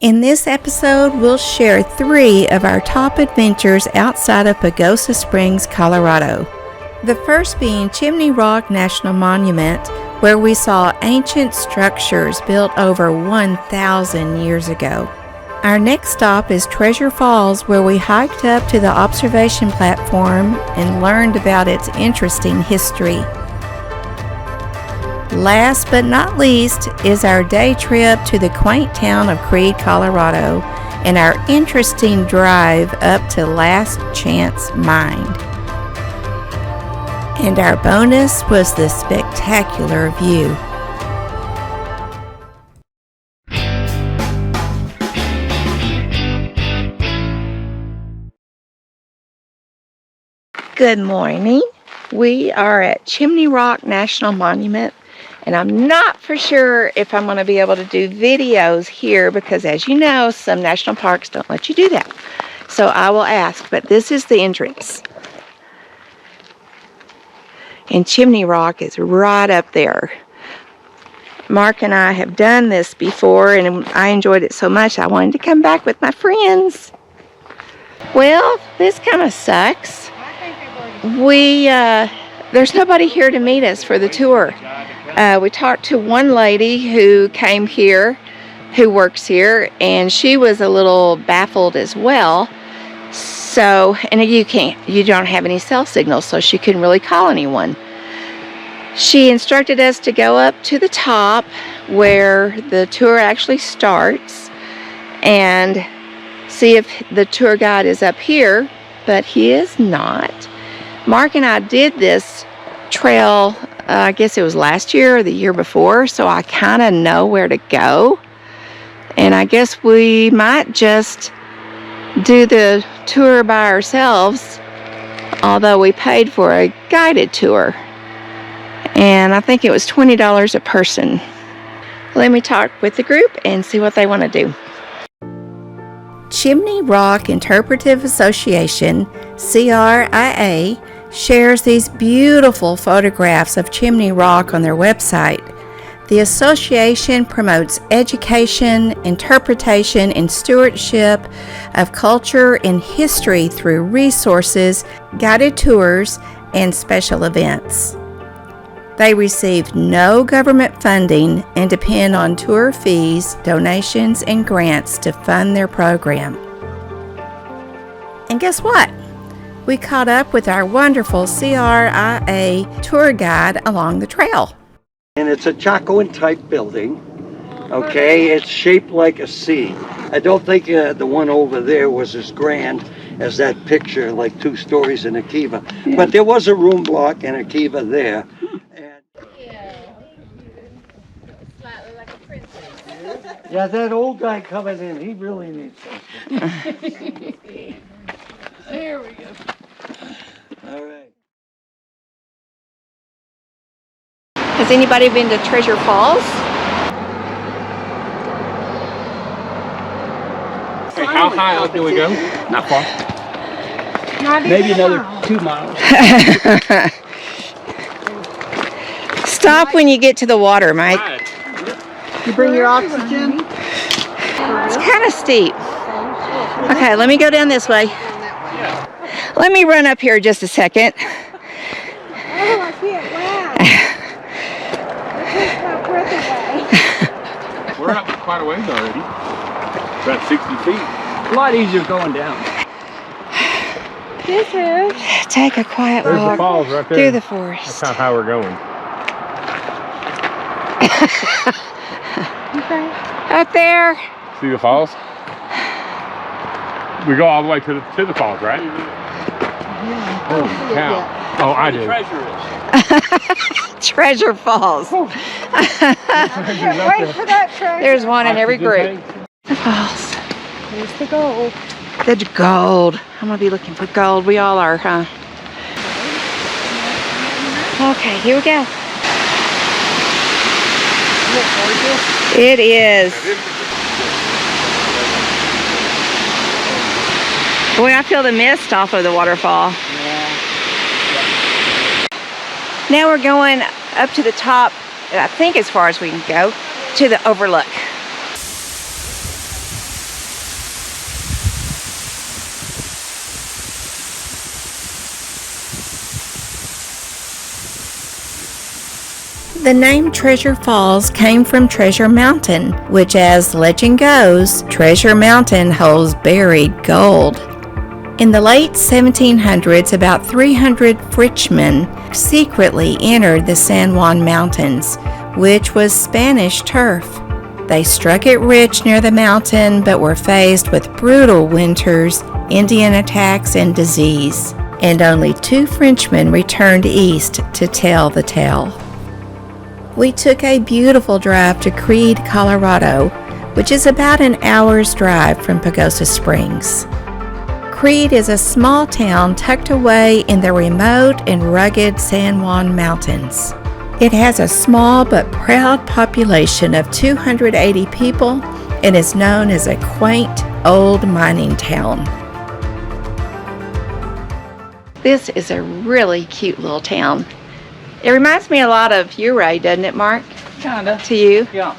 In this episode, we'll share 3 of our top adventures outside of Pagosa Springs, Colorado. The first being Chimney Rock National Monument, where we saw ancient structures built over 1,000 years ago. Our next stop is Treasure Falls, where we hiked up to the observation platform and learned about its interesting history. Last but not least is our day trip to the quaint town of Creede, Colorado, and our interesting drive up to Last Chance Mine. And our bonus was the spectacular view. Good morning. We are at Chimney Rock National Monument. And I'm not for sure if I'm going to be able to do videos here because, as you know, some national parks don't let you do that. So I will ask, but this is the entrance. And Chimney Rock is right up there. Mark and I have done this before, and I enjoyed it so much I wanted to come back with my friends. Well, this kind of sucks. There's nobody here to meet us for the tour. We talked to one lady who came here, who works here, and she was a little baffled as well. So, and you don't have any cell signal, so she couldn't really call anyone. She instructed us to go up to the top where the tour actually starts and see if the tour guide is up here, but he is not. Mark and I did this trail, I guess it was last year or the year before, so I kind of know where to go. And I guess we might just do the tour by ourselves, although we paid for a guided tour. And I think it was $20 a person. Let me talk with the group and see what they want to do. Chimney Rock Interpretive Association, CRIA, shares these beautiful photographs of Chimney Rock on their website. The association promotes education, interpretation, and stewardship of culture and history through resources, guided tours, and special events. They receive no government funding and depend on tour fees, donations, and grants to fund their program. And guess what? We caught up with our wonderful CRIA tour guide along the trail. And it's a Chacoan type building, okay? It's shaped like a C. I don't think the one over there was as grand as that picture, like 2 stories in a kiva. Yeah. But there was a room block and a kiva there. And slightly like a princess. Yeah, that old guy coming in, he really needs something. There we go. All right. Has anybody been to Treasure Falls? Hey, how high up do we go? Not far. Maybe another 2 miles. Stop when you get to the water, Mike. You bring your oxygen? It's kind of steep. Okay, let me go down this way. Let me run up here just a second. Oh, I can't laugh. It takes my breath away. We're up quite a ways already. About 60 feet. A lot easier going down. This is. Take a quiet There's walk the falls right there. through the forest. That's not how we're going. Okay. Up there. See the falls? We go all the way to the falls, right? Oh, cow. Oh, I did. Treasure Falls. Wait for that treasure. There's one in every group. The falls. There's the gold. The gold. I'm going to be looking for gold. We all are, huh? Okay, here we go. It is. Boy, I feel the mist off of the waterfall. Now we're going up to the top, I think as far as we can go, to the overlook. The name Treasure Falls came from Treasure Mountain, which, as legend goes, Treasure Mountain holds buried gold. In the late 1700s, about 300 Frenchmen secretly entered the San Juan Mountains, which was Spanish turf. They struck it rich near the mountain, but were faced with brutal winters, Indian attacks, and disease. And only 2 Frenchmen returned east to tell the tale. We took a beautiful drive to Creede, Colorado, which is about an hour's drive from Pagosa Springs. Creede is a small town tucked away in the remote and rugged San Juan Mountains. It has a small but proud population of 280 people and is known as a quaint old mining town. This is a really cute little town. It reminds me a lot of Ouray, doesn't it, Mark? Kinda. To you? Yeah.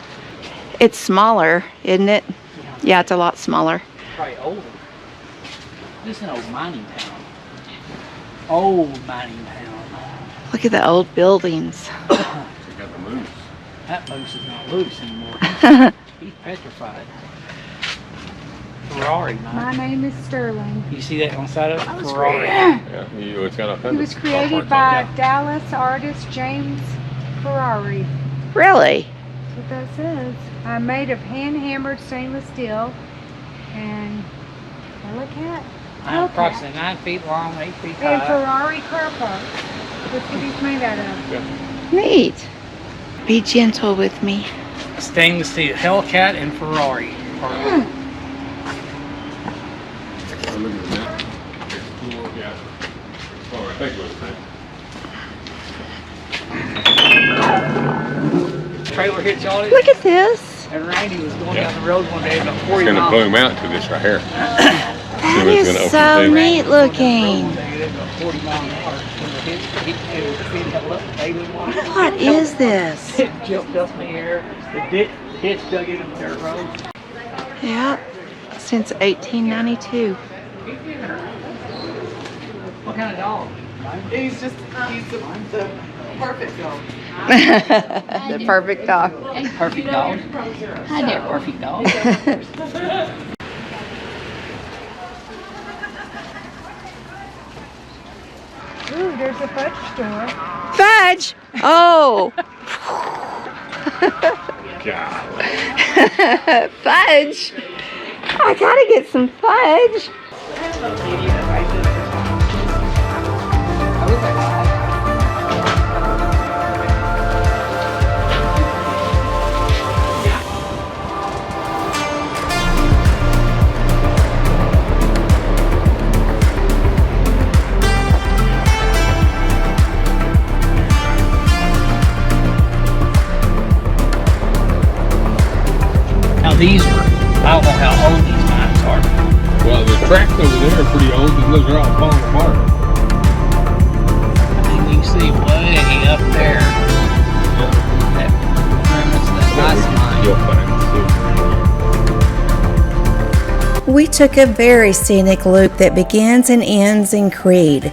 It's smaller, isn't it? Yeah, it's a lot smaller. Probably older. This is an old mining town. Old mining town. Look at the old buildings. Check out the moose. That moose is not loose anymore. He's petrified. Ferrari, My man. name is Sterling. You see that on the side of it? Ferrari. Yeah, it's got a He fender. was created by Dallas artist James Ferrari. Really? That's what that says. I'm made of hand-hammered stainless steel. And look at I'm approximately 9 feet long, 8 feet and high. Ferrari car parts. That's what he's made out of. Neat. Be gentle with me. Stainless steel, Hellcat and Ferrari. Oh, look at that. Cool, yeah. Oh, I think it was Trailer hit y'all. Look at this. And Randy was going down the road one day about 40 It's going to miles. bloom out to this right here. That is so neat looking. What is this? It jumped up in the air. The ditch dug into the dirt road. Yeah, since 1892. What kind of dog? He's the perfect dog. The perfect dog. Perfect dog. Hi there, perfect dog. Ooh, there's a fudge store. Fudge! Oh! Fudge! I gotta get some fudge. Now these were, I don't know how old these mines are. Well, the tracks over there are pretty old and those are all falling apart. I mean, you can see way up there. That You'll find We took a very scenic loop that begins and ends in Creede.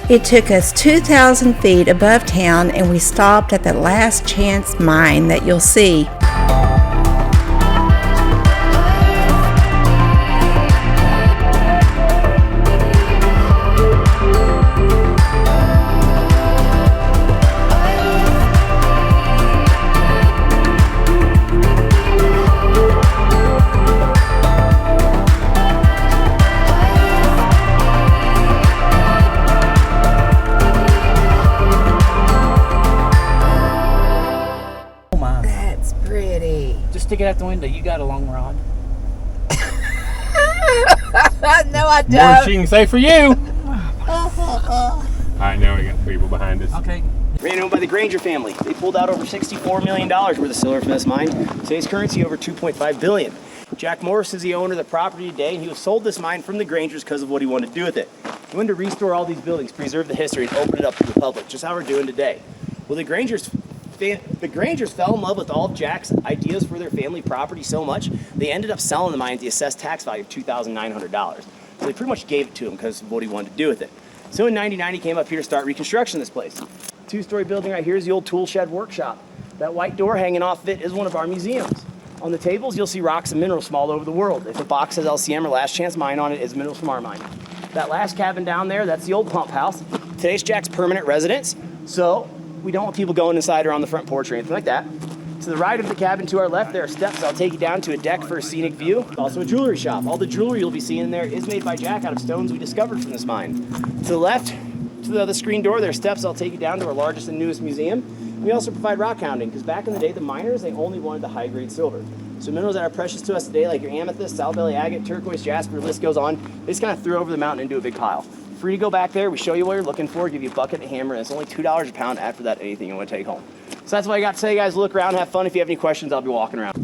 It took us 2,000 feet above town and we stopped at the last chance mine that you'll see. Stick it out the window. You got a long rod. No, I more she can say for you. Alright, now we got people behind us. Okay. Ran owned by the Granger family. They pulled out over $64 million worth of silver from this mine. Today's currency over $2.5 billion. Jack Morris is the owner of the property today, and he was sold this mine from the Grangers because of what he wanted to do with it. He wanted to restore all these buildings, preserve the history, and open it up to the public, just how we're doing today. Well, the Grangers fell in love with all of Jack's ideas for their family property so much, they ended up selling the mine at the assessed tax value of $2,900. So they pretty much gave it to him because of what he wanted to do with it. So in '99, he came up here to start reconstruction of this place. Two-story building right here is the old tool shed workshop. That white door hanging off of it is one of our museums. On the tables, you'll see rocks and minerals from all over the world. If a box has LCM or Last Chance Mine on it, it's minerals from our mine. That last cabin down there, that's the old pump house. Today's Jack's permanent residence, so we don't want people going inside or on the front porch or anything like that. To the right of the cabin to our left, there are steps. I'll take you down to a deck for a scenic view. Also a jewelry shop. All the jewelry you'll be seeing in there is made by Jack out of stones we discovered from this mine. To the left, to the other screen door, there are steps. I'll take you down to our largest and newest museum. We also provide rock hounding, because back in the day, the miners, they only wanted the high-grade silver. So minerals that are precious to us today, like your amethyst, South Valley agate, turquoise, jasper, the list goes on, they just kind of threw over the mountain into a big pile. Free to go back there, we show you what you're looking for, give you a bucket and a hammer, and it's only $2 a pound. After that, anything you want to take home. So that's what I got to say, guys. Look around, have fun. If you have any questions, I'll be walking around.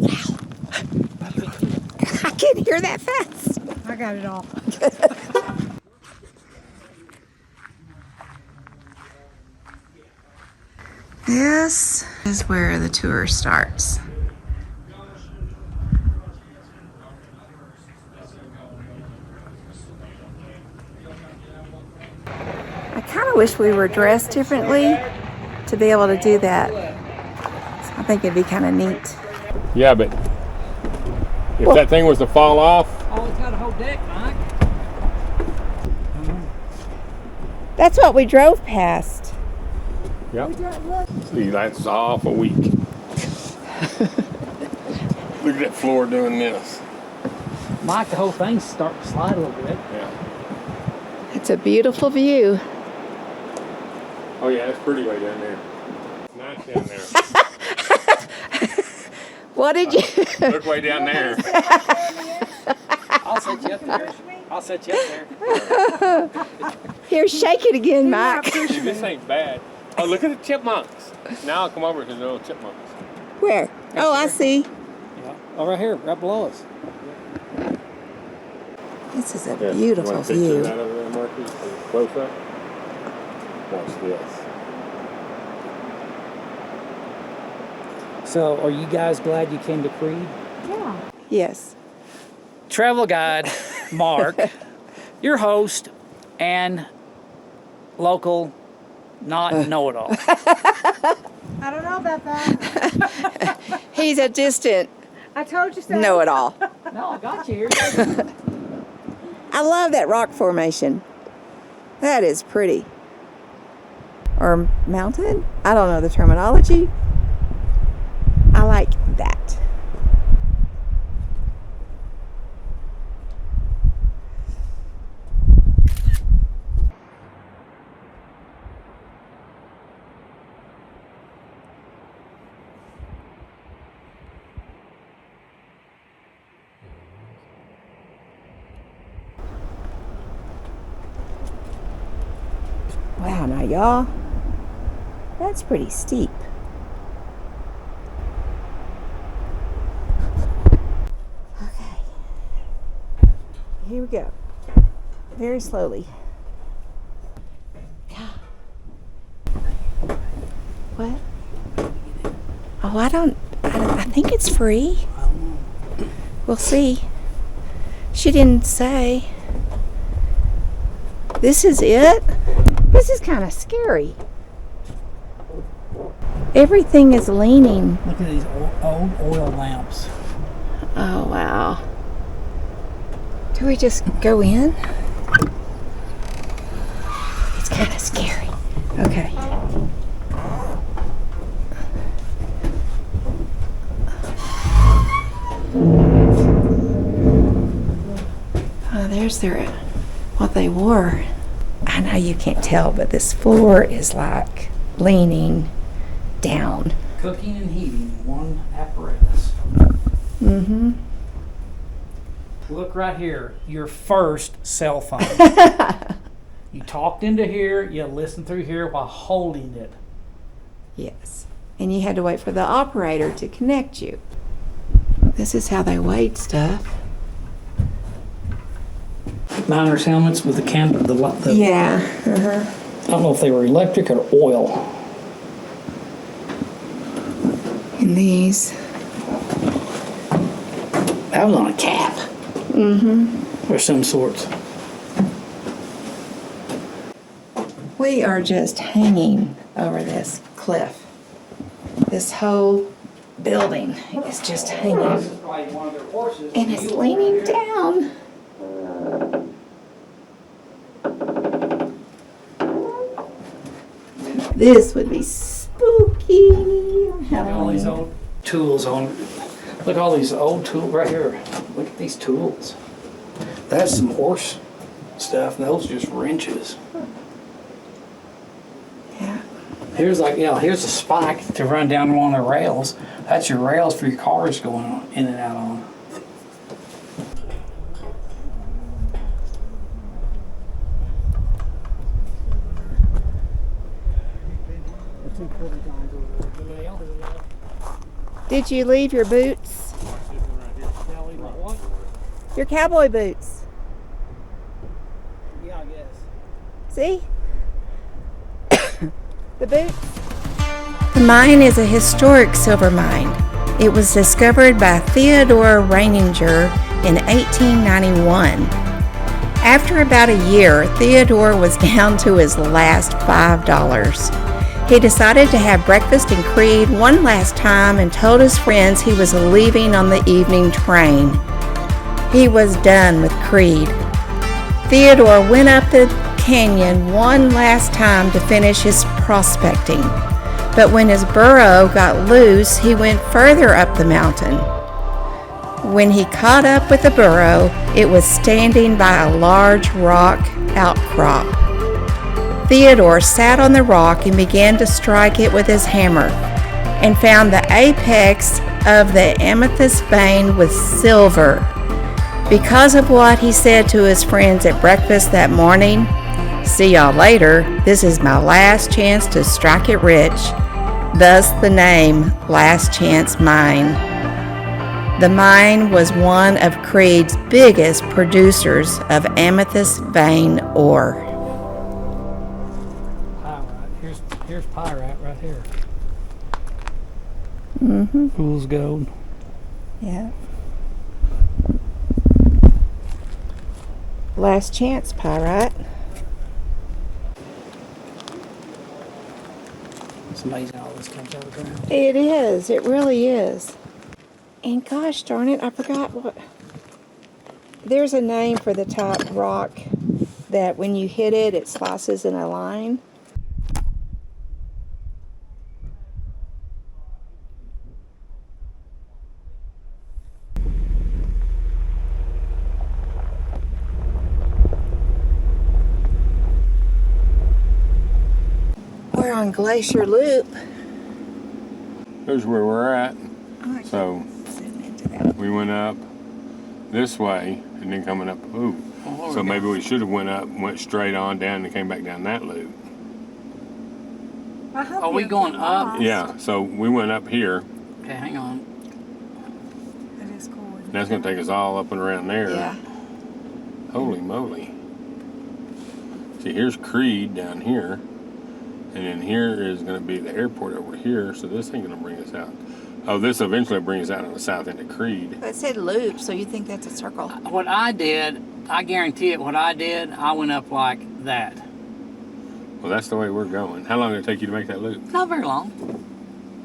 I can't hear that fast. I got it all. This is where the tour starts. I kind of wish we were dressed differently to be able to do that. So I think it'd be kind of neat. Yeah, but if that thing was to fall off, Oh, it's got a whole deck, Mike. That's what we drove past. yep. See, that's off a week. Look at that floor doing this. Mike, the whole thing's starting to slide a little bit. Yeah. It's a beautiful view. Oh yeah, it's pretty way down there. It's nice down there. What did you? Look way down there. I'll set you up there. I'll set you up there. Here, shake it again, Mike. Dude, this ain't bad. Oh, look at the chipmunks. Now I'll come over to the little chipmunks. Where? Oh, I see. Yeah. Oh, right here, right below us. This is a Yeah, beautiful you want a picture of view. that over there, Marcus? Close up. Watch this. So, are you guys glad you came to Creede? Yeah. Yes. Travel guide, Mark, your host, and local not know-it-all. I don't know about that. He's a distant I told you so. know-it-all. No, I got you here. I love that rock formation. That is pretty. Or mountain? I don't know the terminology. I like that. Wow, now y'all, that's pretty steep. Okay, here we go. Very slowly. What? Oh, I think it's free. We'll see. She didn't say. This is it? This is kind of scary. Everything is leaning. Look at these old oil lamps. Oh, wow. Do we just go in? It's kind of scary. Okay. Oh, there's what they wore. I know you can't tell, but this floor is like leaning down. Cooking and heating in one apparatus. Mm-hmm. Look right here, your first cell phone. You talked into here, you listened through here while holding it. Yes. And you had to wait for the operator to connect you. This is how they weighed stuff. Miners' helmets with the Yeah. Uh-huh. I don't know if they were electric or oil. And these. That was on a cap. Mm-hmm. Or some sorts. We are just hanging over this cliff. This whole building is just hanging. And it's leaning down. This would be spooky on Look at all these Halloween. old tools on. Look at all these old tools right here. Look at these tools. That's some horse stuff, and those are just wrenches. Yeah. Here's here's a spike to run down one of the rails. That's your rails for your cars going on, in and out on. Did you leave your boots? Your cowboy boots. Yeah, I guess. See? The boots. The mine is a historic silver mine. It was discovered by Theodore Reininger in 1891. After about a year, Theodore was down to his last $5. He decided to have breakfast in Creede one last time and told his friends he was leaving on the evening train. He was done with Creede. Theodore went up the canyon one last time to finish his prospecting. But when his burro got loose, he went further up the mountain. When he caught up with the burro, it was standing by a large rock outcrop. Theodore sat on the rock and began to strike it with his hammer, and found the apex of the amethyst vein with silver. Because of what he said to his friends at breakfast that morning, "See y'all later, this is my last chance to strike it rich," thus the name Last Chance Mine. The mine was one of Creede's biggest producers of amethyst vein ore. Here's pyrite right here. Mm-hmm. Fool's gold. Yeah. Last chance pyrite. It's amazing all this comes out of the ground. It is. It really is. And gosh darn it, I forgot what. There's a name for the top rock that when you hit it, it slices in a line. We're on Glacier Loop. Here's where we're at. So we went up this way and then coming up. Ooh. So maybe we should have went up, went straight on down, and came back down that loop. Are we going up? Yeah. So we went up here. Okay, hang on. That is cool. That's gonna take us all up and around there. Yeah. Holy moly. See, here's Creede down here. And then here is going to be the airport over here, so this ain't going to bring us out. Oh, this eventually brings us out on the south end of Creede. It said loop, so you think that's a circle. What I did, I guarantee it, what I did, I went up like that. Well, that's the way we're going. How long did it take you to make that loop? Not very long.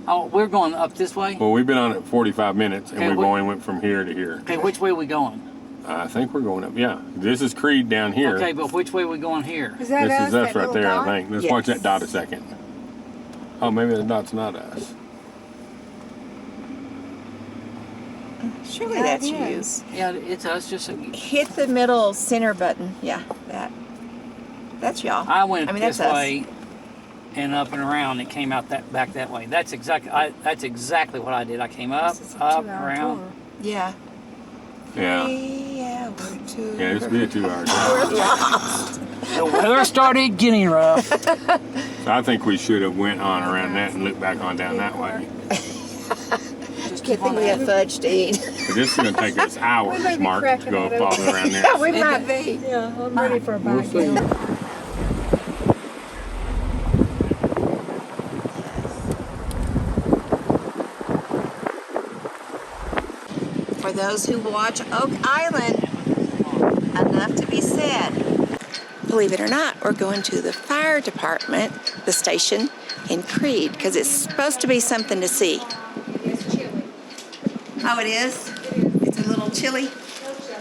Oh, we're going up this way? Well, we've been on it 45 minutes, and Okay, we've only went from here to here. Okay, which way are we going? I think we're going up, yeah. This is Creede down here. Okay, but which way are we going here? Is that This us? is us that right little there, dot? I think. Let's Yes. watch that dot a second. Oh, maybe the dot's not us. Surely Yeah, that's it you. is. Yeah, it's us. Just Hit the middle center button. Yeah, that. That's y'all. I went that's this way and up and around. And came out that back that way. That's exactly what I did. I came up, This is a up, 2-hour around. tour. Yeah. Yeah. 3 hour tour. Yeah, this will be a 2 hour We're drive. lost. The weather started getting rough. So I think we should have went on around that and looked back on down that way. Good thing we have fudge to eat. But this is going to take us hours, We may be Mark, to cracking go it all open. around there. Yeah, we might be. Yeah, I'm ready for a bite now. For those who watch Oak Island, enough to be said. Believe it or not, we're going to the fire department, the station, in Creede because it's supposed to be something to see. It's chilly. Oh, it is? It's a little chilly.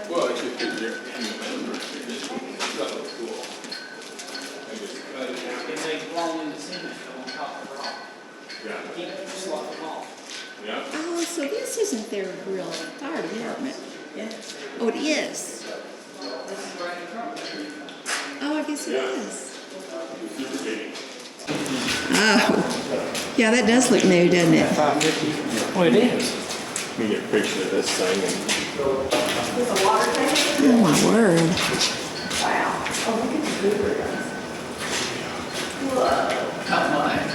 Well, it's just because you're in the middle of it. It's cool. It's a rolling cement on top of the rock. Yeah. You can't slough them off. Yeah. Oh, so this isn't their real fire department. Oh, it is. Oh, I guess it is. Oh, yeah, that does look new, doesn't it? Well, it is. Let me get a picture of this thing. Oh, my word. Not mine.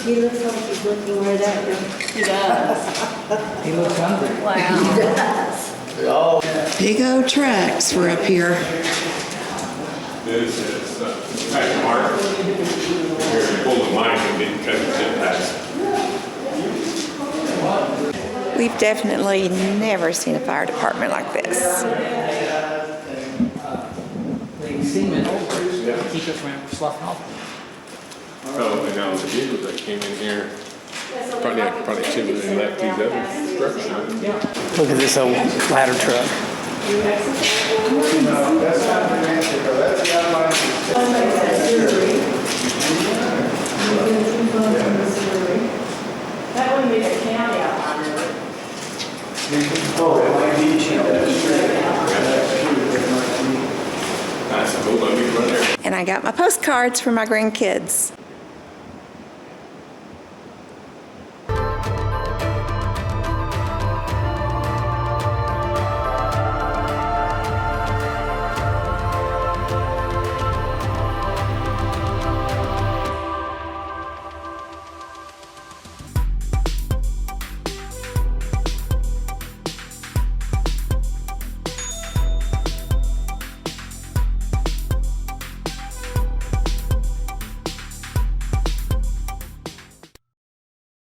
He looks like he's looking right at you. He does. He looks hungry. Wow. Big old trucks were up here. This is Pack Mark. Here, you pull the line and didn't cut the zip ties. We've definitely never seen a fire department like this. The cement over to keep it from sloughing off. Oh, and now the vehicles that came in here, probably should have left these other structures. Look at this old ladder truck. That one made a county out on it. Nice, hold on, we can run there. And I got my postcards for my grandkids.